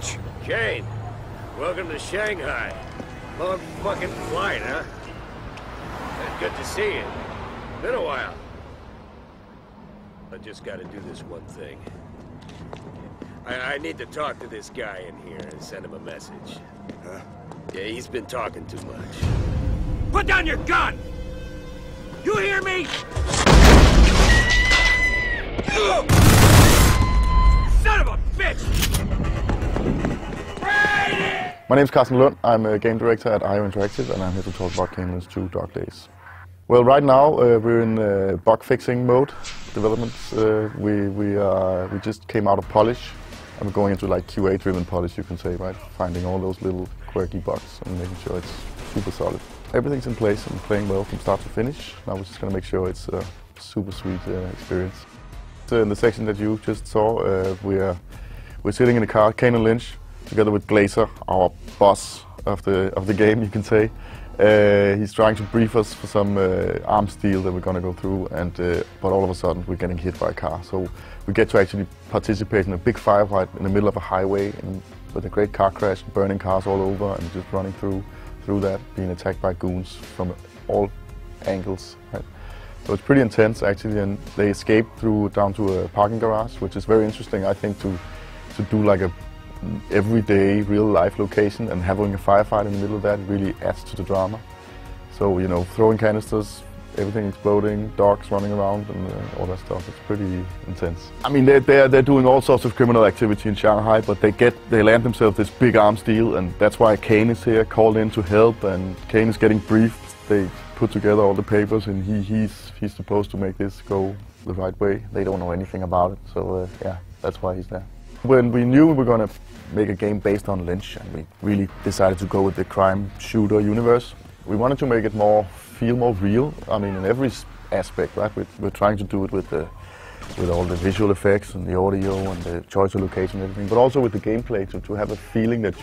Lynch. Kane, welcome to Shanghai. Long fucking flight, huh? Good to see you. Been a while. I just gotta do this one thing. I need to talk to this guy in here and send him a message. Huh? Yeah, he's been talking too much. Put down your gun! You hear me? Son of a bitch! My name is Karsten Lund. I'm a game director at IO Interactive, and I'm here to talk about Kane and Lynch 2 Dark Days. Well, right now we're in bug fixing mode, development. We just came out of polish, and we're going into like QA-driven polish, you can say, right? Finding all those little quirky bugs and making sure it's super solid. Everything's in place and playing well from start to finish. Now we're just going to make sure it's a super sweet experience. So in the section that you just saw, we're sitting in the car, Kane and Lynch, together with Glazer, our boss of the game, you can say. He's trying to brief us for some arms deal that we're going to go through, and but all of a sudden we're getting hit by a car. So we get to actually participate in a big firefight in the middle of a highway with a great car crash, burning cars all over, and just running through that, being attacked by goons from all angles. Right? So it's pretty intense actually, and they escape down to a parking garage, which is very interesting, I think, to do like a everyday real life location, and having a firefight in the middle of that really adds to the drama. So, you know, throwing canisters, everything exploding, dogs running around and all that stuff. It's pretty intense. I mean, they're doing all sorts of criminal activity in Shanghai, but they land themselves this big arms deal, and that's why Kane is here, called in to help, and Kane is getting briefed. They put together all the papers, and he's supposed to make this go the right way. They don't know anything about it, so yeah, that's why he's there. When we knew we were going to make a game based on Lynch, and we really decided to go with the crime shooter universe, we wanted to make it feel more real. I mean, in every aspect, right? We're trying to do it with all the visual effects and the audio and the choice of location and everything, but also with the gameplay to have a feeling that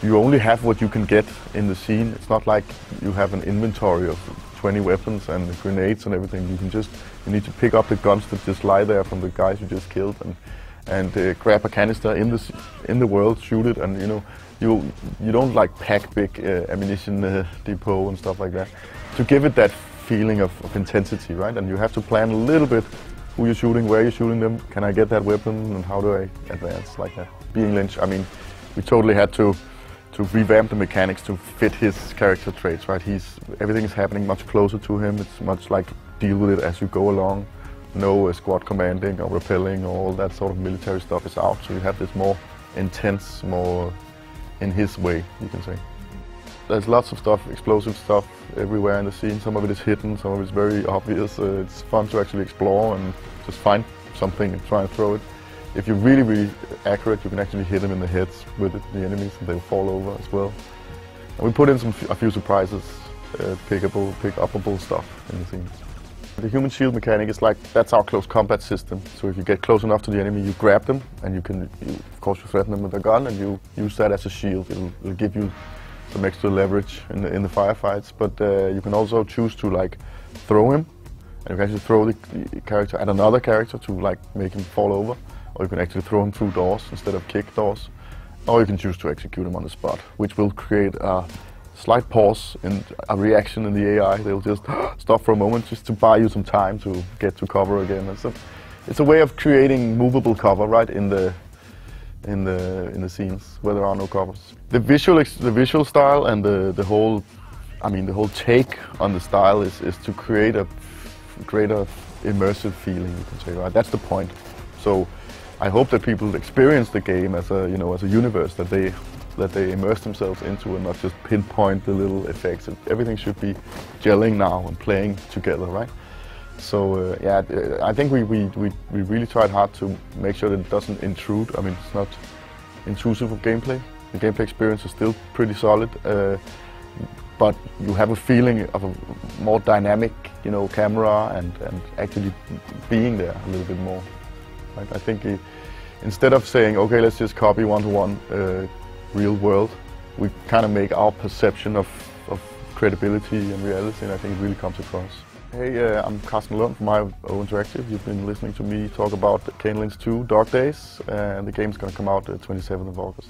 you only have what you can get in the scene. It's not like you have an inventory of 20 weapons and grenades and everything. You need to pick up the guns that just lie there from the guys you just killed, and grab a canister in the world, shoot it, and you don't like pack big ammunition depot and stuff like that. To give it that feeling of intensity, right? And you have to plan a little bit who you're shooting, where you're shooting them, can I get that weapon, and how do I advance like that. Being Lynch, I mean, we totally had to revamp the mechanics to fit his character traits, right? Everything is happening much closer to him. It's much like deal with it as you go along. No squad commanding or rappelling or all that sort of military stuff is out, so you have this more intense, more in his way, you can say. There's lots of stuff, explosive stuff everywhere in the scene. Some of it is hidden, some of it is very obvious. It's fun to actually explore and just find something and try and throw it. If you're really, really accurate, you can actually hit them in the heads with the enemies, and they'll fall over as well. And we put in a few surprises, pick-upable stuff in the scenes. The human shield mechanic is that's our close combat system. So if you get close enough to the enemy, you grab them, and of course you threaten them with a gun, and you use that as a shield. It'll give you some extra leverage in the firefights. But you can also choose to throw him, and you can actually throw the character at another character to make him fall over, or you can actually throw him through doors instead of kick doors, or you can choose to execute him on the spot, which will create a slight pause and a reaction in the AI. They'll just stop for a moment just to buy you some time to get to cover again. It's a way of creating movable cover, right, in the scenes where there are no covers. The visual style and the whole take on the style is to create a greater immersive feeling, you can say, right? That's the point. So I hope that people experience the game as a universe that they immerse themselves into, and not just pinpoint the little effects. Everything should be gelling now and playing together, right? So yeah, I think we really tried hard to make sure that it doesn't intrude. I mean, it's not intrusive of gameplay. The gameplay experience is still pretty solid, but you have a feeling of a more dynamic, camera and actually being there a little bit more. Right? I think instead of saying, okay, let's just copy one-to-one real world, we kind of make our perception of credibility and reality, and I think it really comes across. Hey, I'm Karsten Lund from IO Interactive. You've been listening to me talk about Kane and Lynch 2 Dog Days, and the game's going to come out the 27th of August.